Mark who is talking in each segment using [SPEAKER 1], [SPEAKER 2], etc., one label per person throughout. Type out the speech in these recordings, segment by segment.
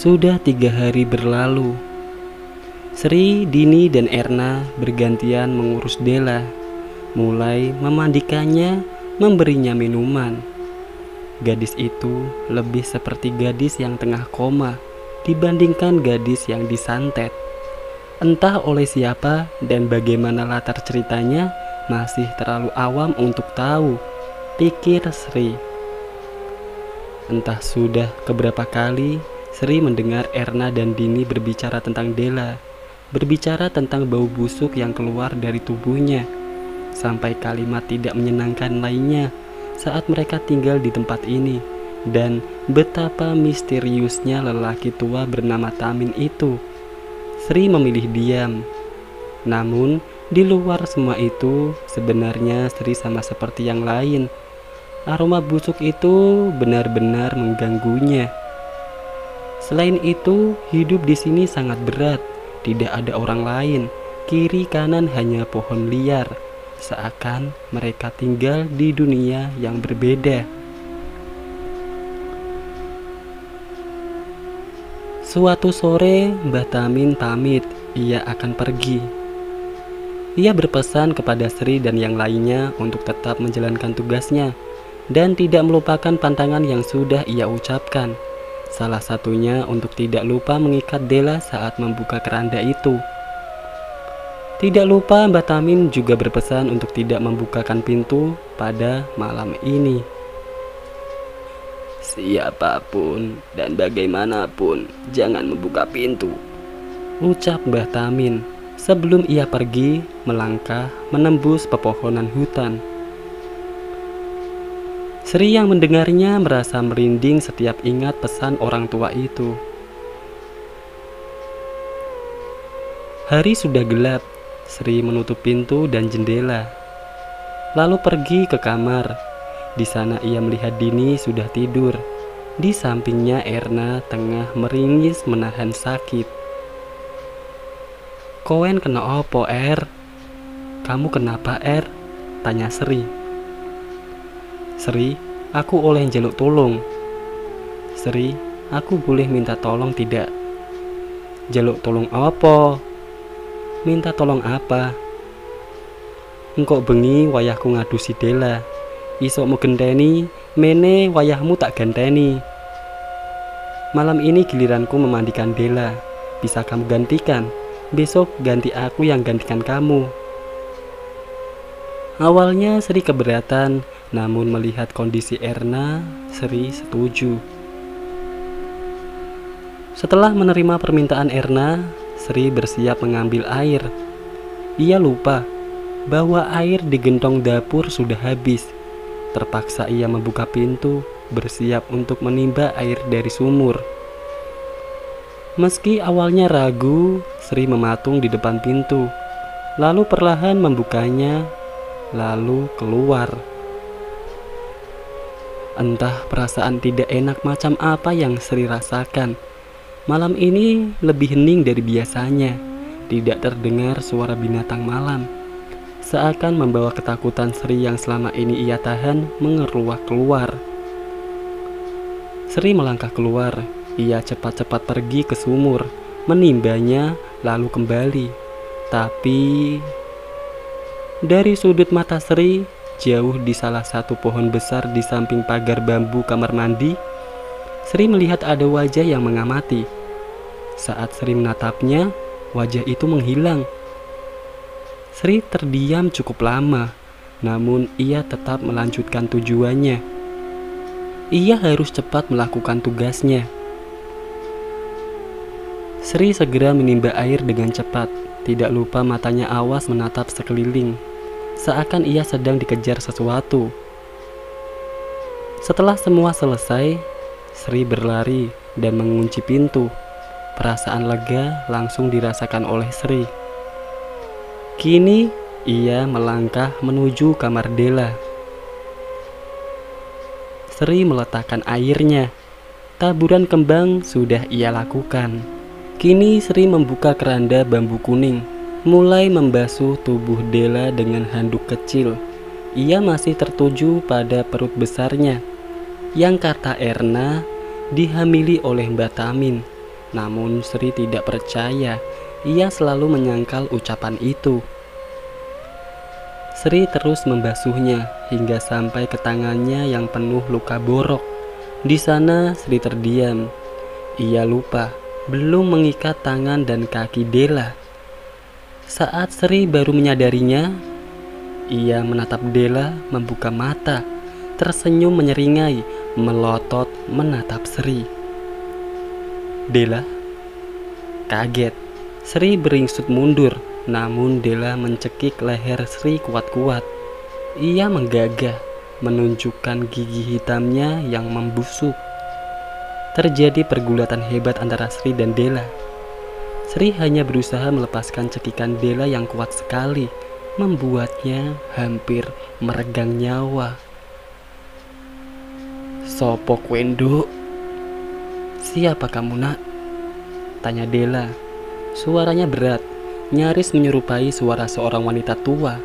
[SPEAKER 1] Sudah 3 hari berlalu. Sri, Dini, dan Erna bergantian mengurus Della, mulai memandikannya, memberinya minuman. Gadis itu lebih seperti gadis yang tengah koma dibandingkan gadis yang disantet. Entah oleh siapa dan bagaimana latar ceritanya, masih terlalu awam untuk tahu, pikir Sri. Entah sudah keberapa kali Sri mendengar Erna dan Dini berbicara tentang Della, berbicara tentang bau busuk yang keluar dari tubuhnya, sampai kalimat tidak menyenangkan lainnya saat mereka tinggal di tempat ini, dan betapa misteriusnya lelaki tua bernama Tamin itu. Sri memilih diam. Namun, di luar semua itu, sebenarnya Sri sama seperti yang lain. Aroma busuk itu benar-benar mengganggunya. Selain itu, hidup di sini sangat berat. Tidak ada orang lain. Kiri kanan hanya pohon liar. Seakan mereka tinggal di dunia yang berbeda. Suatu sore, Mbah Tamin pamit. Ia akan pergi. Ia berpesan kepada Sri dan yang lainnya untuk tetap menjalankan tugasnya dan tidak melupakan pantangan yang sudah ia ucapkan. Salah satunya untuk tidak lupa mengikat Della saat membuka keranda itu. Tidak lupa Mbah Tamin juga berpesan untuk tidak membukakan pintu pada malam ini. Siapapun dan bagaimanapun jangan membuka pintu, ucap Mbah Tamin sebelum ia pergi melangkah menembus pepohonan hutan. Sri yang mendengarnya merasa merinding setiap ingat pesan orang tua itu. Hari sudah gelap. Sri menutup pintu dan jendela, lalu pergi ke kamar. Di sana ia melihat Dini sudah tidur. Di sampingnya Erna tengah meringis menahan sakit. Koen kena opo, Er? Kamu kenapa, Er? Tanya Sri. Sri, aku oleh njaluk tolong. Sri, aku boleh minta tolong tidak? Jaluk tolong apa? Minta tolong apa? Engkau bengi wayahku ngadu si Della. Isok mu genteni, mene wayahmu tak ganteni. Malam ini giliranku memandikan Della. Bisa kamu gantikan? Besok ganti aku yang gantikan kamu. Awalnya Sri keberatan, namun melihat kondisi Erna, Sri setuju. Setelah menerima permintaan Erna, Sri bersiap mengambil air. Ia lupa bahwa air di gentong dapur sudah habis. Terpaksa ia membuka pintu, bersiap untuk menimba air dari sumur. Meski awalnya ragu, Sri mematung di depan pintu, lalu perlahan membukanya, lalu keluar. Entah perasaan tidak enak macam apa yang Sri rasakan. Malam ini lebih hening dari biasanya. Tidak terdengar suara binatang malam. Seakan membawa ketakutan Sri yang selama ini ia tahan mengeruak keluar. Sri melangkah keluar. Ia cepat-cepat pergi ke sumur, menimbanya lalu kembali. Tapi dari sudut mata Sri, jauh di salah satu pohon besar di samping pagar bambu kamar mandi, Sri melihat ada wajah yang mengamati. Saat Sri menatapnya, wajah itu menghilang. Sri terdiam cukup lama, namun ia tetap melanjutkan tujuannya. Ia harus cepat melakukan tugasnya. Sri segera menimba air dengan cepat, tidak lupa matanya awas menatap sekeliling, seakan ia sedang dikejar sesuatu. Setelah semua selesai, Sri berlari dan mengunci pintu. Perasaan lega langsung dirasakan oleh Sri. Kini ia melangkah menuju kamar Della. Sri meletakkan airnya. Taburan kembang sudah ia lakukan. Kini Sri membuka keranda bambu kuning, mulai membasuh tubuh Della dengan handuk kecil. Ia masih tertuju pada perut besarnya, yang kata Erna dihamili oleh Mbah Tamin. Namun Sri tidak percaya. Ia selalu menyangkal ucapan itu. Sri terus membasuhnya hingga sampai ke tangannya yang penuh luka borok. Di sana Sri terdiam. Ia lupa belum mengikat tangan dan kaki Della. Saat Sri baru menyadarinya, ia menatap Della membuka mata, tersenyum menyeringai, melotot menatap Sri. Della kaget. Sri beringsut mundur, namun Della mencekik leher Sri kuat-kuat. Ia menggagah, menunjukkan gigi hitamnya yang membusuk. Terjadi pergulatan hebat antara Sri dan Della. Sri hanya berusaha melepaskan cekikan Della yang kuat sekali, membuatnya hampir meregang nyawa. "Sopo kwendo? Siapa kamu, nak?" tanya Della. Suaranya berat, nyaris menyerupai suara seorang wanita tua.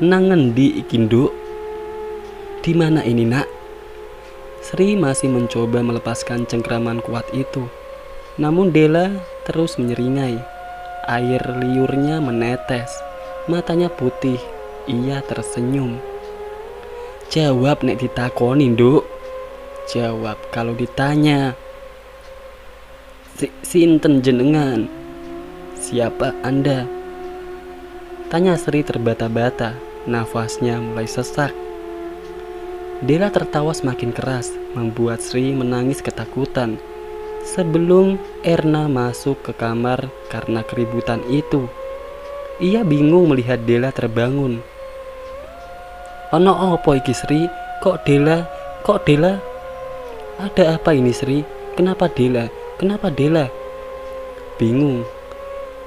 [SPEAKER 1] "Nang ngendi iki, Nduk? Di mana ini, nak?" Sri masih mencoba melepaskan cengkraman kuat itu. Namun Della terus menyeringai. Air liurnya menetes. Matanya putih. Ia tersenyum. "Jawab nek ditakoni, Nduk. Jawab kalau ditanya. Sinten jenengan? Siapa Anda?" tanya Sri terbata-bata. Nafasnya mulai sesak. Della tertawa semakin keras, membuat Sri menangis ketakutan. Sebelum Erna masuk ke kamar karena keributan itu, ia bingung melihat Della terbangun. "Ono opo iki, Sri? Kok Della? Ada apa ini, Sri? Kenapa Della? Kenapa Della?" Bingung.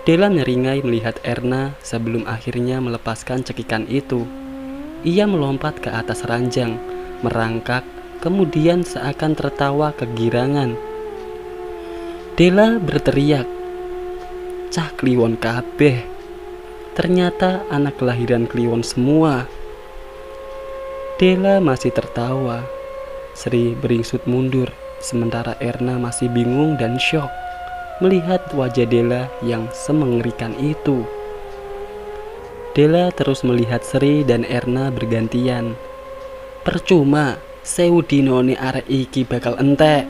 [SPEAKER 1] Della nyeringai melihat Erna sebelum akhirnya melepaskan cekikan itu. Ia melompat ke atas ranjang, merangkak, kemudian seakan tertawa kegirangan. Della berteriak, "Cah kliwon kabeh. Ternyata anak kelahiran kliwon semua." Della masih tertawa. Sri beringsut mundur, sementara Erna masih bingung dan syok melihat wajah Della yang semengerikan itu. Della terus melihat Sri dan Erna bergantian. "Percuma, 1000 dinone arek iki bakal entek.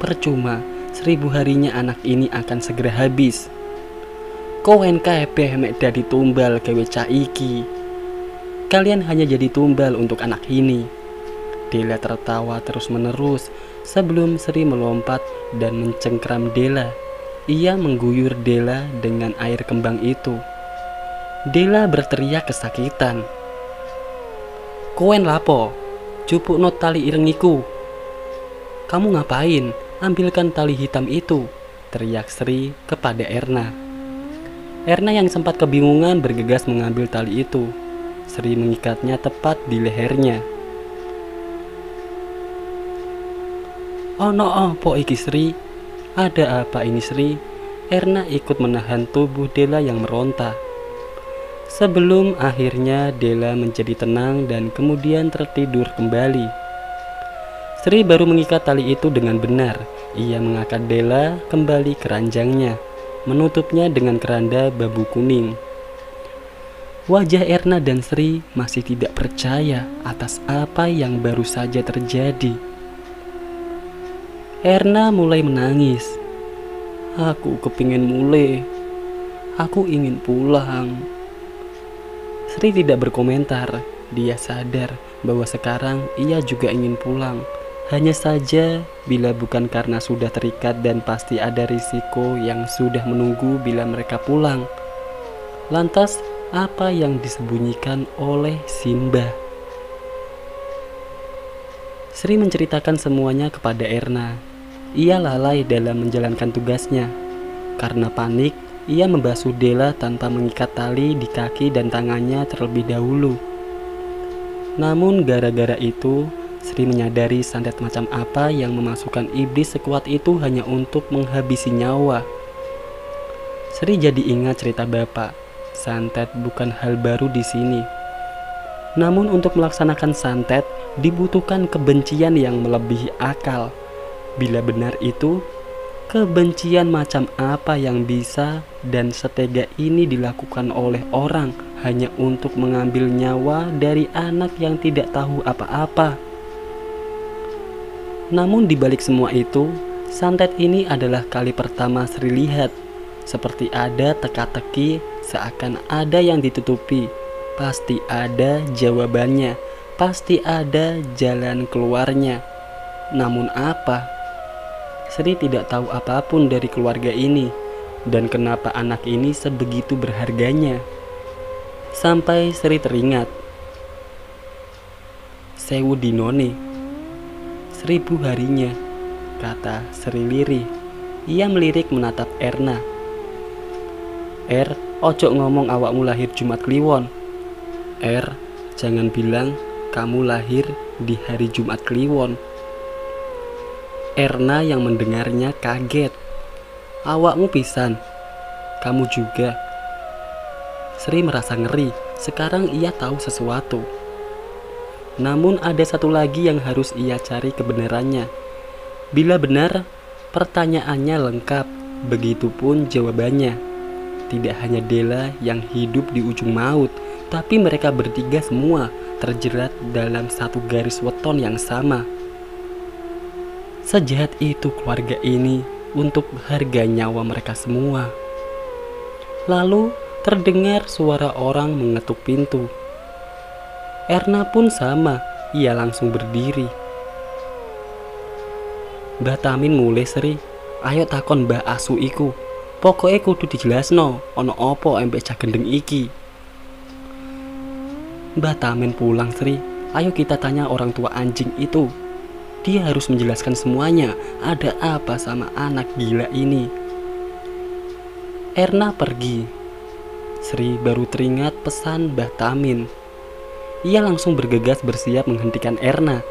[SPEAKER 1] Percuma, 1000 harinya anak ini akan segera habis. Kowen kabeh mek dadi tumbal gawe cah iki. Kalian hanya jadi tumbal untuk anak ini." Della tertawa terus-menerus sebelum Sri melompat dan mencengkram Della. Ia mengguyur Della dengan air kembang itu. Della berteriak kesakitan. "Kowen lapo? Jupukno tali irengiku." "Kamu ngapain? Ambilkan tali hitam itu," teriak Sri kepada Erna. Erna yang sempat kebingungan bergegas mengambil tali itu. Sri mengikatnya tepat di lehernya. "Ono opo iki, Sri? Ada apa ini, Sri?" Erna ikut menahan tubuh Della yang meronta. Sebelum akhirnya Della menjadi tenang dan kemudian tertidur kembali. Sri baru mengikat tali itu dengan benar. Ia mengangkat Della kembali ke ranjangnya, menutupnya dengan keranda bambu kuning. Wajah Erna dan Sri masih tidak percaya atas apa yang baru saja terjadi. Erna mulai menangis. "Aku kepingin mulai. Aku ingin pulang." Sri tidak berkomentar. Dia sadar bahwa sekarang ia juga ingin pulang. Hanya saja bila bukan karena sudah terikat dan pasti ada risiko yang sudah menunggu bila mereka pulang. Lantas apa yang disembunyikan oleh Simba? Sri menceritakan semuanya kepada Erna. Ia lalai dalam menjalankan tugasnya. Karena panik, ia membasuh Della tanpa mengikat tali di kaki dan tangannya terlebih dahulu. Namun gara-gara itu, Sri menyadari santet macam apa yang memasukkan iblis sekuat itu hanya untuk menghabisi nyawa. Sri jadi ingat cerita bapak. Santet bukan hal baru di sini. Namun untuk melaksanakan santet dibutuhkan kebencian yang melebihi akal. Bila benar itu, Kebencian macam apa yang bisa dan setega ini dilakukan oleh orang hanya untuk mengambil nyawa dari anak yang tidak tahu apa-apa? Namun di balik semua itu, santet ini adalah kali pertama Sri lihat. Seperti ada teka-teki, seakan ada yang ditutupi. Pasti ada jawabannya, pasti ada jalan keluarnya. Namun apa? Sri tidak tahu apapun dari keluarga ini, dan kenapa anak ini sebegitu berharganya. Sampai Sri teringat, "Sewu dinone, 1000 harinya," kata Sri lirih. Ia melirik menatap Erna. Ojo ngomong awakmu lahir Jumat Kliwon. Jangan bilang kamu lahir di hari Jumat Kliwon." Erna yang mendengarnya kaget. "Awakmu pisan, kamu juga." Sri merasa ngeri, sekarang ia tahu sesuatu. Namun ada satu lagi yang harus ia cari kebenarannya. Bila benar, pertanyaannya lengkap, begitupun jawabannya. Tidak hanya Della yang hidup di ujung maut, tapi mereka bertiga semua terjerat dalam satu garis weton yang sama. Sejahat itu keluarga ini untuk harga nyawa mereka semua. Lalu terdengar suara orang mengetuk pintu. Erna pun sama, ia langsung berdiri. "Mbah Tamin mulai Sri, ayo takon Mbah Asu iku. Pokoknya kudu dijelasno, ono opo empek Cagendeng iki." "Mbah Tamin pulang Sri, ayo kita tanya orang tua anjing itu. Dia harus menjelaskan semuanya, ada apa sama anak gila ini." Erna pergi. Sri baru teringat pesan Mbah Tamin. Ia langsung bergegas bersiap menghentikan Erna.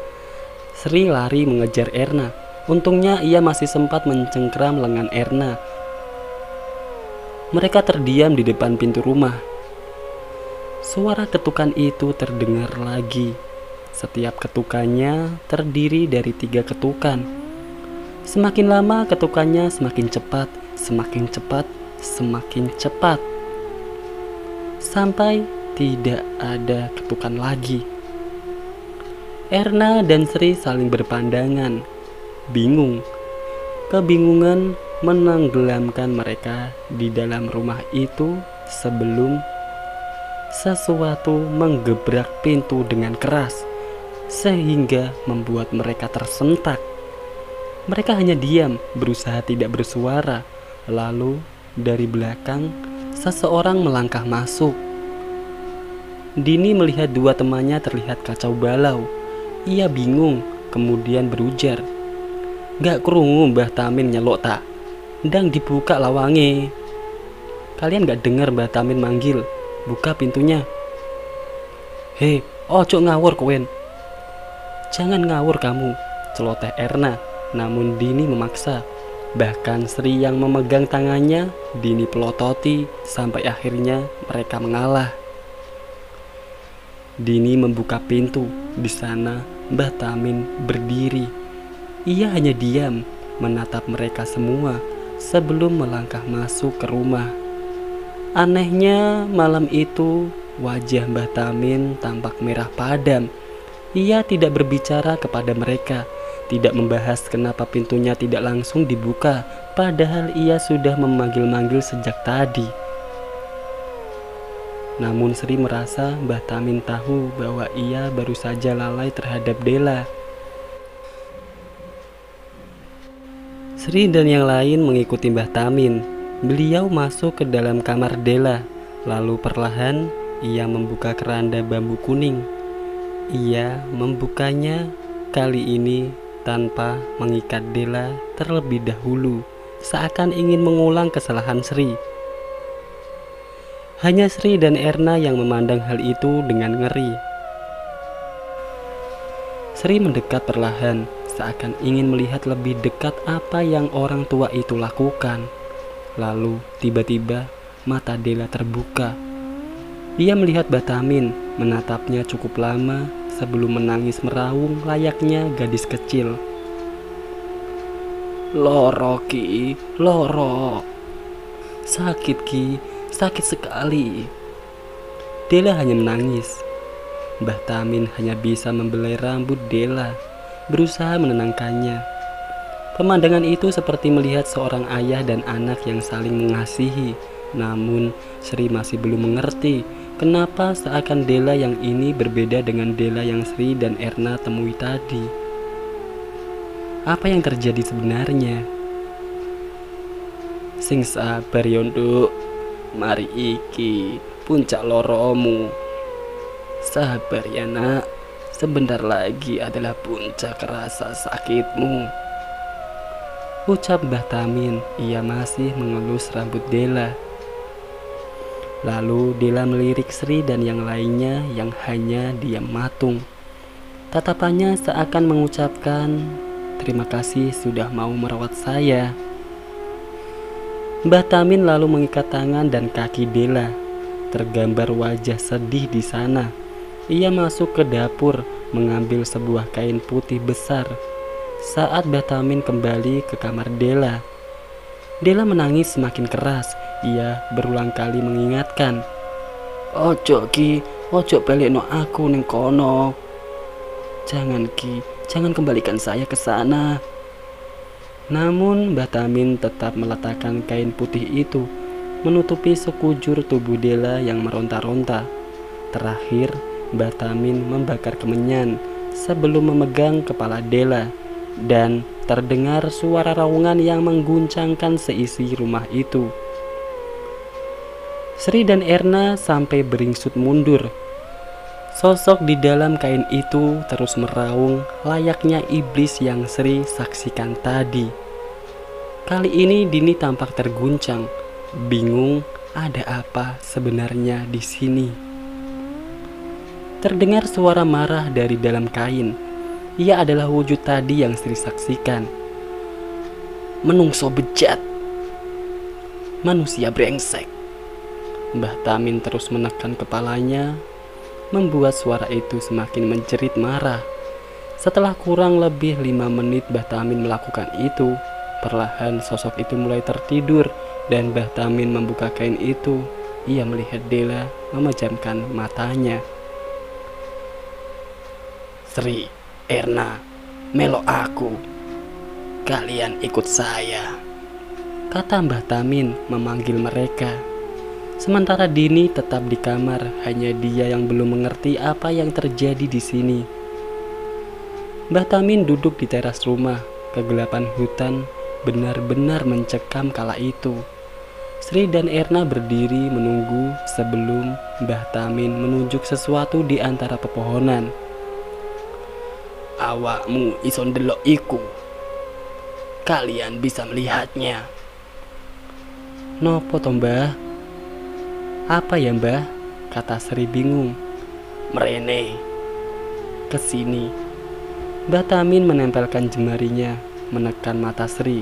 [SPEAKER 1] Sri lari mengejar Erna. Untungnya ia masih sempat mencengkram lengan Erna. Mereka terdiam di depan pintu rumah. Suara ketukan itu terdengar lagi. Setiap ketukannya terdiri dari 3 ketukan. Semakin lama ketukannya semakin cepat, semakin cepat, semakin cepat. Sampai tidak ada ketukan lagi. Erna dan Sri saling berpandangan, bingung. Kebingungan menenggelamkan mereka di dalam rumah itu sebelum sesuatu menggebrak pintu dengan keras, sehingga membuat mereka tersentak. Mereka hanya diam, berusaha tidak bersuara. Lalu dari belakang seseorang melangkah masuk. Dini melihat 2 temannya terlihat kacau balau. Ia bingung, kemudian berujar, "Gak krungu Mbah Tamin nyelok tak? Ndang dibuka lawange. Kalian gak dengar Mbah Tamin manggil? Buka pintunya." "Hei, ojo ngawur kowen." "Jangan ngawur kamu," celoteh Erna. Namun Dini memaksa. Bahkan Sri yang memegang tangannya, Dini pelototi sampai akhirnya mereka mengalah. Dini membuka pintu. Di sana Mbah Tamin berdiri. Ia hanya diam menatap mereka semua sebelum melangkah masuk ke rumah. Anehnya malam itu wajah Mbah Tamin tampak merah padam. Ia tidak berbicara kepada mereka, tidak membahas kenapa pintunya tidak langsung dibuka, padahal ia sudah memanggil-manggil sejak tadi. Namun Sri merasa Mbah Tamin tahu bahwa ia baru saja lalai terhadap Della. Sri dan yang lain mengikuti Mbah Tamin. Beliau masuk ke dalam kamar Della. Lalu perlahan ia membuka keranda bambu kuning. Ia membukanya kali ini tanpa mengikat Della terlebih dahulu, seakan ingin mengulang kesalahan Sri. Hanya Sri dan Erna yang memandang hal itu dengan ngeri. Sri mendekat perlahan, seakan ingin melihat lebih dekat apa yang orang tua itu lakukan. Lalu tiba-tiba mata Della terbuka. Ia melihat Mbah Tamin, menatapnya cukup lama sebelum menangis meraung layaknya gadis kecil. Loro Ki, loro. Sakit Ki, sakit sekali. Dela hanya menangis. Mbah Tamin hanya bisa membelai rambut Dela, berusaha menenangkannya. Pemandangan itu seperti melihat seorang ayah dan anak yang saling mengasihi. Namun Sri masih belum mengerti kenapa seakan Dela yang ini berbeda dengan Dela yang Sri dan Erna temui tadi. Apa yang terjadi sebenarnya? Sing sabar Yonduk, mari iki puncak loromu. Sabar ya nak, sebentar lagi adalah puncak rasa sakitmu, ucap Mbah Tamin. Ia masih mengelus rambut Dela. Lalu Dela melirik Sri dan yang lainnya yang hanya diam matung. Tatapannya seakan mengucapkan, terima kasih sudah mau merawat saya. Mbah Tamin lalu mengikat tangan dan kaki Dela. Tergambar wajah sedih di sana. Ia masuk ke dapur mengambil sebuah kain putih besar. Saat Mbah Tamin kembali ke kamar Dela, Dela menangis semakin keras. Ia berulang kali mengingatkan, "Ojo Ki, ojo pelekno aku ning kono. Jangan Ki, jangan kembalikan saya ke sana." Namun Mbah Tamin tetap meletakkan kain putih itu menutupi sekujur tubuh Dela yang meronta-ronta. Terakhir Mbah Tamin membakar kemenyan sebelum memegang kepala Dela, dan terdengar suara raungan yang mengguncangkan seisi rumah itu. Sri dan Erna sampai beringsut mundur. Sosok di dalam kain itu terus meraung layaknya iblis yang Sri saksikan tadi. Kali ini Dini tampak terguncang, bingung ada apa sebenarnya di sini. Terdengar suara marah dari dalam kain. Ia adalah wujud tadi yang Sri saksikan. Menungso bejat, manusia brengsek. Mbah Tamin terus menekan kepalanya, membuat suara itu semakin menjerit marah. Setelah kurang lebih 5 menit Mbah Tamin melakukan itu, perlahan sosok itu mulai tertidur dan Mbah Tamin membuka kain itu. Ia melihat Dela memejamkan matanya. "Sri, Erna, melo aku. Kalian ikut saya," kata Mbah Tamin memanggil mereka. Sementara Dini tetap di kamar, hanya dia yang belum mengerti apa yang terjadi di sini. Mbah Tamin duduk di teras rumah. Kegelapan hutan benar-benar mencekam kala itu. Sri dan Erna berdiri menunggu sebelum Mbah Tamin menunjuk sesuatu di antara pepohonan. "Awakmu iso ndelok iku. Kalian bisa melihatnya." "Nopo to Mbah?" "Apa ya Mbah?" kata Sri bingung. "Mrene, kesini." Mbah Tamin menempelkan jemarinya, menekan mata Sri.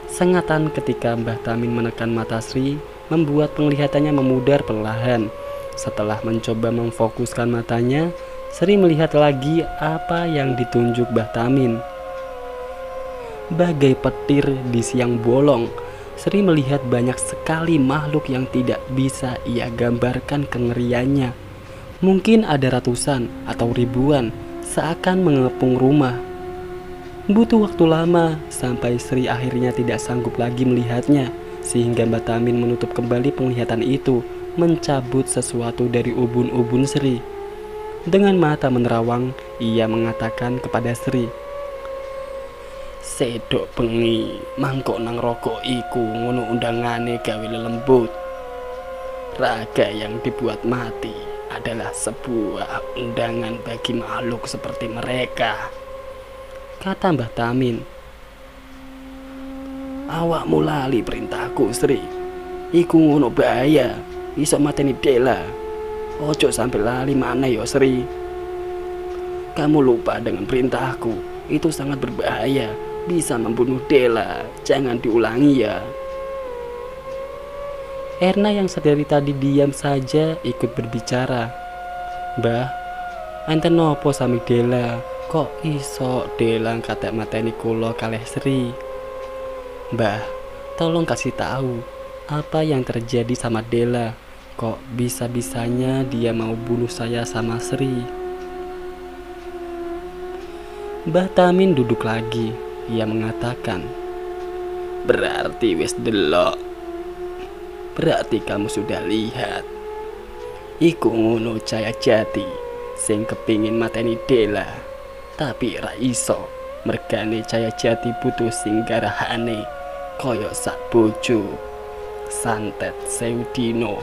[SPEAKER 1] Sengatan ketika Mbah Tamin menekan mata Sri membuat penglihatannya memudar perlahan. Setelah mencoba memfokuskan matanya, Sri melihat lagi apa yang ditunjuk Mbah Tamin. Bagai petir di siang bolong, Sri melihat banyak sekali makhluk yang tidak bisa ia gambarkan kengeriannya. Mungkin ada ratusan atau ribuan, seakan mengepung rumah. Butuh waktu lama sampai Sri akhirnya tidak sanggup lagi melihatnya, sehingga Mbah Tamin menutup kembali penglihatan itu, mencabut sesuatu dari ubun-ubun Sri. Dengan mata menerawang, ia mengatakan kepada Sri, "Sedok bengi mangkok nang rokok iku ngono undangane gawe lelembut. Raga yang dibuat mati adalah sebuah undangan bagi makhluk seperti mereka," kata Mbah Tamin. "Awakmu lali perintahku Sri. Iku ngono bahaya, iso mateni Dela. Ojo sampai lali mana ya Sri. Kamu lupa dengan perintahku, itu sangat berbahaya, bisa membunuh Dela. Jangan diulangi ya." Erna yang sedari tadi diam saja ikut berbicara. "Mbah, enten nopo sami Dela? Kok iso Dela katek mateni kula kalih Sri?" Mbah, tolong kasih tahu apa yang terjadi sama Dela. Kok bisa-bisanya dia mau bunuh saya sama Sri? Mbah Tamin duduk lagi. Ia mengatakan, berarti wis delok. Berarti kamu sudah lihat. Iku ngono Jayajati sing kepingin mateni Dela, tapi ra iso. Mergane Jayajati butuh singgarahane kaya sak bojo. Santet Seudino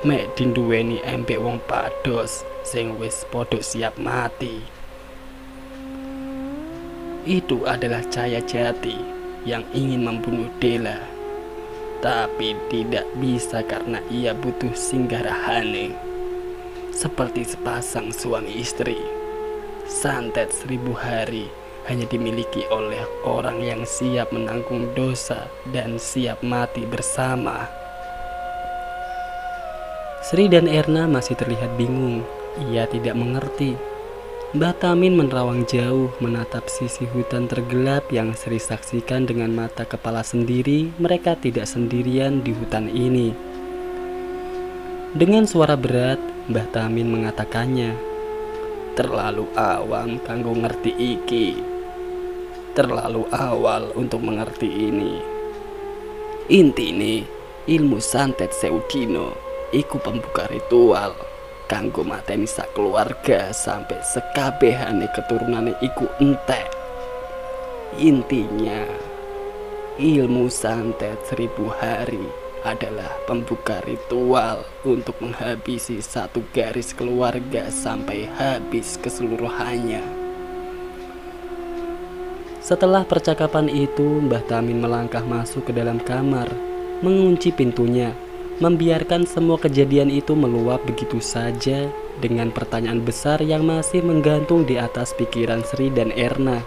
[SPEAKER 1] mek dinduweni empek wong pados sing wis padha siap mati. Itu adalah Jayajati yang ingin membunuh Dela, tapi tidak bisa karena ia butuh singgarahane. Seperti sepasang suami istri, santet 1000 hari hanya dimiliki oleh orang yang siap menanggung dosa dan siap mati bersama. Sri dan Erna masih terlihat bingung. Ia tidak mengerti. Mbah Tamin menerawang jauh menatap sisi hutan tergelap yang Sri saksikan dengan mata kepala sendiri. Mereka tidak sendirian di hutan ini. Dengan suara berat, Mbah Tamin mengatakannya, terlalu awam kanggo ngerti iki. Terlalu awal untuk mengerti ini. Intine ilmu santet Seudino iku pembuka ritual kanggo mateni sak keluarga sampai sekabehane keturunane iku entek. Intinya ilmu santet 1000 hari adalah pembuka ritual untuk menghabisi satu garis keluarga sampai habis keseluruhannya. Setelah percakapan itu, Mbah Tamin melangkah masuk ke dalam kamar, mengunci pintunya, membiarkan semua kejadian itu meluap begitu saja dengan pertanyaan besar yang masih menggantung di atas pikiran Sri dan Erna.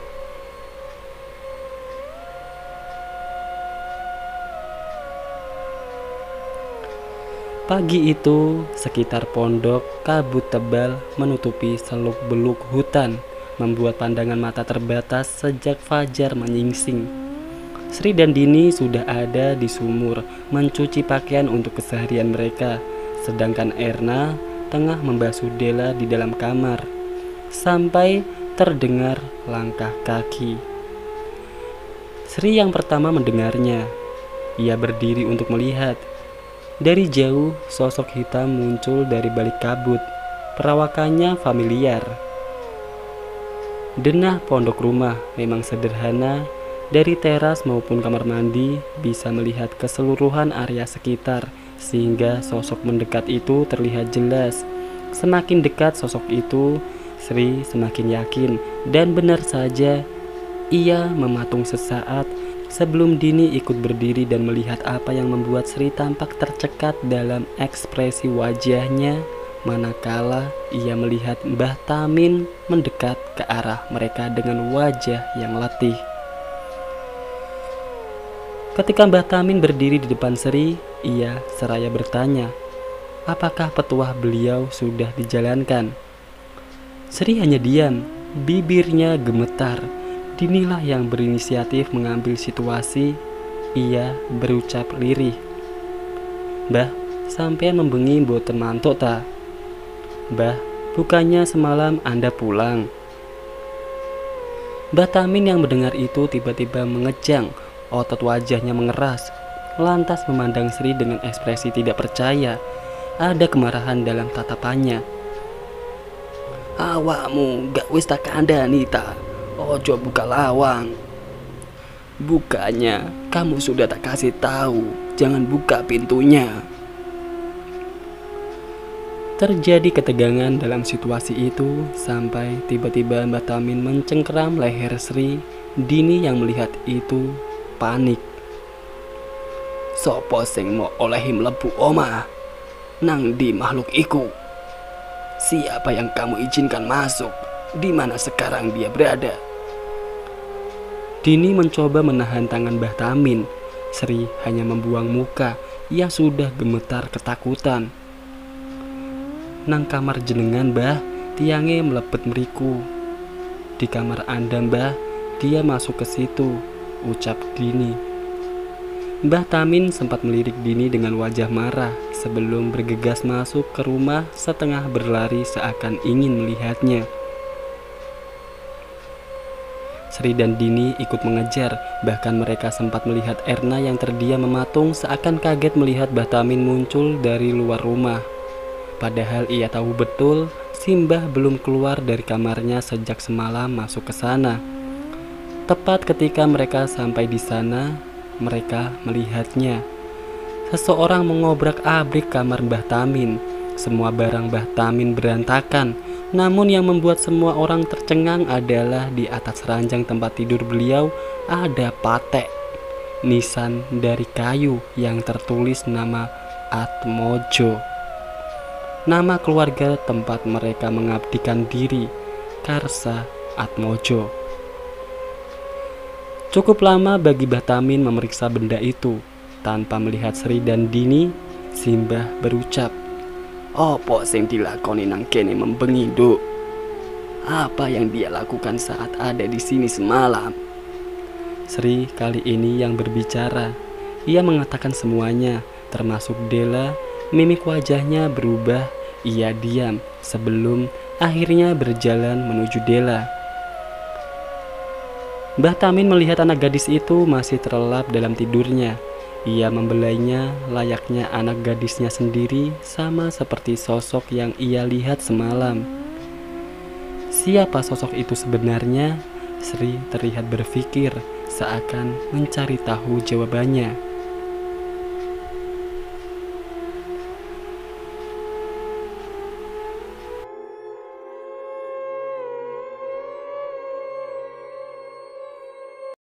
[SPEAKER 1] Pagi itu, sekitar pondok kabut tebal menutupi seluk-beluk hutan, membuat pandangan mata terbatas sejak fajar menyingsing. Sri dan Dini sudah ada di sumur mencuci pakaian untuk keseharian mereka, sedangkan Erna tengah membasuh Dela di dalam kamar. Sampai terdengar langkah kaki. Sri yang pertama mendengarnya. Ia berdiri untuk melihat. Dari jauh, sosok hitam muncul dari balik kabut. Perawakannya familiar. Denah pondok rumah memang sederhana. Dari teras maupun kamar mandi bisa melihat keseluruhan area sekitar, sehingga sosok mendekat itu terlihat jelas. Semakin dekat sosok itu, Sri semakin yakin, dan benar saja ia mematung sesaat sebelum Dini ikut berdiri dan melihat apa yang membuat Sri tampak tercekat dalam ekspresi wajahnya manakala ia melihat Mbah Tamin mendekat ke arah mereka dengan wajah yang letih. Ketika Mbah Tamin berdiri di depan Sri, ia seraya bertanya, apakah petuah beliau sudah dijalankan? Sri hanya diam, bibirnya gemetar. Dinilah yang berinisiatif mengambil situasi. Ia berucap lirih, Mbah, sampean membengi mboten mantuk ta? Mbah, bukannya semalam Anda pulang? Mbah Tamin yang mendengar itu tiba-tiba mengejang, otot wajahnya mengeras, lantas memandang Sri dengan ekspresi tidak percaya. Ada kemarahan dalam tatapannya. Awakmu gak wis tak kandhani ta? Ojo buka lawang. Bukannya kamu sudah tak kasih tahu, jangan buka pintunya. Terjadi ketegangan dalam situasi itu sampai tiba-tiba Mbah Tamin mencengkeram leher Sri. Dini yang melihat itu panik. Sopo sing mau olehi mlebu omah? Nang di makhluk iku? Siapa yang kamu izinkan masuk? Di mana sekarang dia berada? Dini mencoba menahan tangan Mbah Tamin. Sri hanya membuang muka. Ia sudah gemetar ketakutan. Nang kamar jenengan, Mbah, tiange melepet meriku. Di kamar Anda, Mbah, dia masuk ke situ, ucap Dini. Mbah Tamin sempat melirik Dini dengan wajah marah sebelum bergegas masuk ke rumah setengah berlari seakan ingin melihatnya. Sri dan Dini ikut mengejar, bahkan mereka sempat melihat Erna yang terdiam mematung seakan kaget melihat Mbah Tamin muncul dari luar rumah. Padahal ia tahu betul si Mbah belum keluar dari kamarnya sejak semalam masuk ke sana. Tepat ketika mereka sampai di sana, mereka melihatnya. Seseorang mengobrak-abrik kamar Mbah Tamin. Semua barang Mbah Tamin berantakan. Namun yang membuat semua orang tercengang adalah di atas ranjang tempat tidur beliau ada patek nisan dari kayu yang tertulis nama Atmojo. Nama keluarga tempat mereka mengabdikan diri, Karsa Atmojo. Cukup lama bagi Mbah Tamin memeriksa benda itu. Tanpa melihat Sri dan Dini, Simbah berucap, "Opo sing dilakoni nang kene membengi, Nduk? Apa yang dia lakukan saat ada di sini semalam?" Sri kali ini yang berbicara. Ia mengatakan semuanya, termasuk Dela. Mimik wajahnya berubah. Ia diam sebelum akhirnya berjalan menuju Dela. Mbah Tamin melihat anak gadis itu masih terlelap dalam tidurnya. Ia membelainya layaknya anak gadisnya sendiri, sama seperti sosok yang ia lihat semalam. Siapa sosok itu sebenarnya? Sri terlihat berpikir seakan mencari tahu jawabannya.